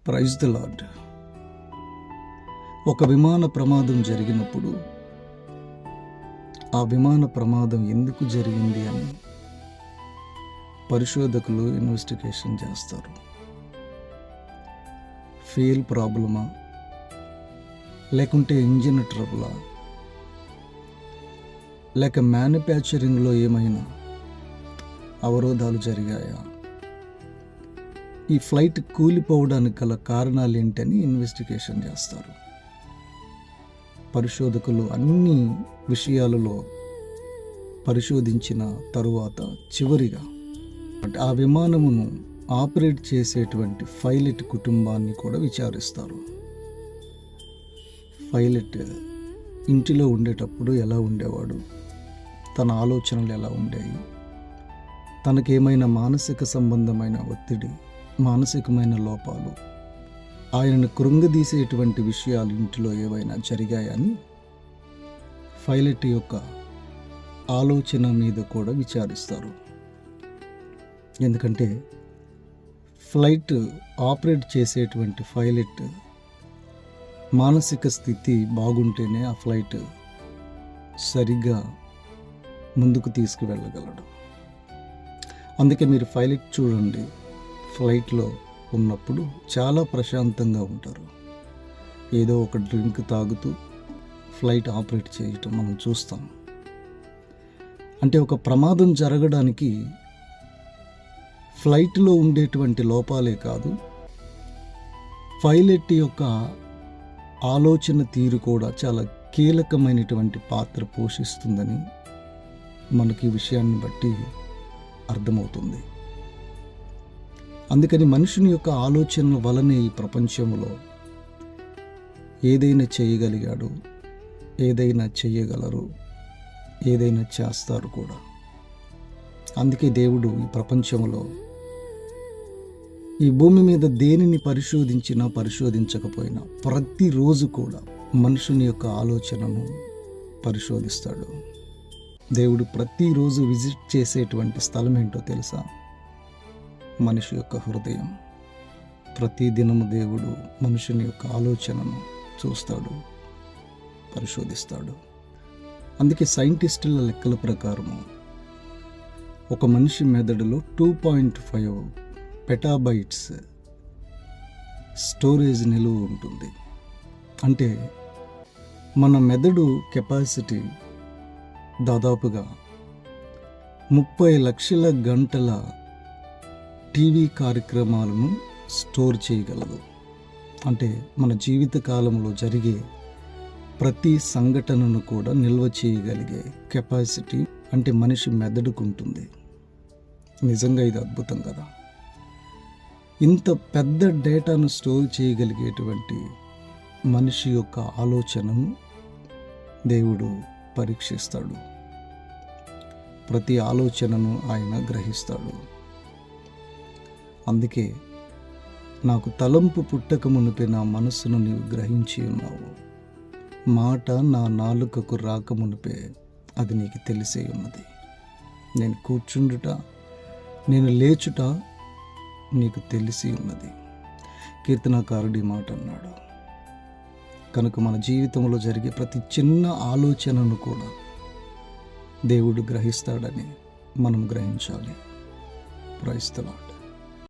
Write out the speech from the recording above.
Praise the lord. ఒక విమాన ప్రమాదం జరిగినప్పుడు ఆ విమాన ప్రమాదం ఎందుకు జరిగింది అని పరిశోధకులు ఇన్వెస్టిగేషన్ చేస్తారు. ఫ్యూయల్ ప్రాబ్లమా, లేకుంటే ఇంజిన్ ట్రబులా, లేక మ్యానుఫ్యాక్చరింగ్లో ఏమైనా అవరోధాలు జరిగాయా, ఈ ఫ్లైట్ కూలిపోవడానికి గల కారణాలు ఏంటని ఇన్వెస్టిగేషన్ చేస్తారు. పరిశోధకులు అన్ని విషయాలలో పరిశోధించిన తరువాత చివరిగా ఆ విమానమును ఆపరేట్ చేసేటువంటి పైలట్ కుటుంబాన్ని కూడా విచారిస్తారు. పైలట్ ఇంటిలో ఉండేటప్పుడు ఎలా ఉండేవాడు, తన ఆలోచనలు ఎలా ఉండేవి, తనకేమైనా మానసిక సంబంధమైన ఒత్తిడి, మానసికమైన లోపాలు, ఆయనను కృంగదీసేటువంటి విషయాలు ఇంటిలో ఏవైనా జరిగాయని పైలట్ యొక్క ఆలోచన మీద కూడా విచారిస్తారు. ఎందుకంటే ఫ్లైట్ ఆపరేట్ చేసేటువంటి పైలట్ మానసిక స్థితి బాగుంటేనే ఆ ఫ్లైట్ సరిగ్గా ముందుకు తీసుకువెళ్ళగలడు. అందుకే మీరు పైలట్ చూడండి, ఫ్లైట్లో ఉన్నప్పుడు చాలా ప్రశాంతంగా ఉంటారు. ఏదో ఒక డ్రింక్ తాగుతూ ఫ్లైట్ ఆపరేట్ చేయటం మనం చూస్తాం. అంటే ఒక ప్రమాదం జరగడానికి ఫ్లైట్లో ఉండేటువంటి లోపాలే కాదు, పైలట్ యొక్క ఆలోచన తీరు కూడా చాలా కీలకమైనటువంటి పాత్ర పోషిస్తుందని మనకి ఈ విషయాన్ని బట్టి అర్థమవుతుంది. అందుకని మనుషుని యొక్క ఆలోచన వలనే ఈ ప్రపంచంలో ఏదైనా చేయగలిగాడు, ఏదైనా చేయగలరు, ఏదైనా చేస్తారు కూడా. అందుకే దేవుడు ఈ ప్రపంచంలో ఈ భూమి మీద దేనిని పరిశోధించినా పరిశోధించకపోయినా ప్రతిరోజు కూడా మనుషుని యొక్క ఆలోచనను పరిశోధిస్తాడు. దేవుడు ప్రతిరోజు విజిట్ చేసేటువంటి స్థలం ఏంటో తెలుసా? మనిషి యొక్క హృదయం. ప్రతి దినము దేవుడు మనుషుని యొక్క ఆలోచనను చూస్తాడు, పరిశోధిస్తాడు. అందుకే సైంటిస్టుల లెక్కల ప్రకారము ఒక మనిషి మెదడులో 2.5 పెటాబైట్స్ స్టోరేజ్ నిలువ ఉంటుంది. అంటే మన మెదడు కెపాసిటీ దాదాపుగా 30 లక్షల గంటల టీవీ కార్యక్రమాలను స్టోర్ చేయగలదు. అంటే మన జీవిత కాలంలో జరిగే ప్రతి సంఘటనను కూడా నిల్వ చేయగలిగే కెపాసిటీ అంటే మనిషి మెదడుకు ఉంటుంది. నిజంగా ఇది అద్భుతం కదా. ఇంత పెద్ద డేటాను స్టోర్ చేయగలిగేటువంటి మనిషి యొక్క ఆలోచనను దేవుడు పరీక్షిస్తాడు. ప్రతి ఆలోచనను ఆయన గ్రహిస్తాడు. అందుకే నాకు తలంపు పుట్టక మునిపే నా మనస్సును నీవు గ్రహించి ఉన్నావు, మాట నా నాలుకకు రాక మునిపే అది నీకు తెలిసే ఉన్నది. నేను కూర్చుండుట, నేను లేచుట నీకు తెలిసి ఉన్నది. కీర్తనకారుడి మాట అన్నాడు. కనుక మన జీవితంలో జరిగే ప్రతి చిన్న ఆలోచనను కూడా దేవుడు గ్రహిస్తాడని మనం గ్రహించాలి. Praise the lord.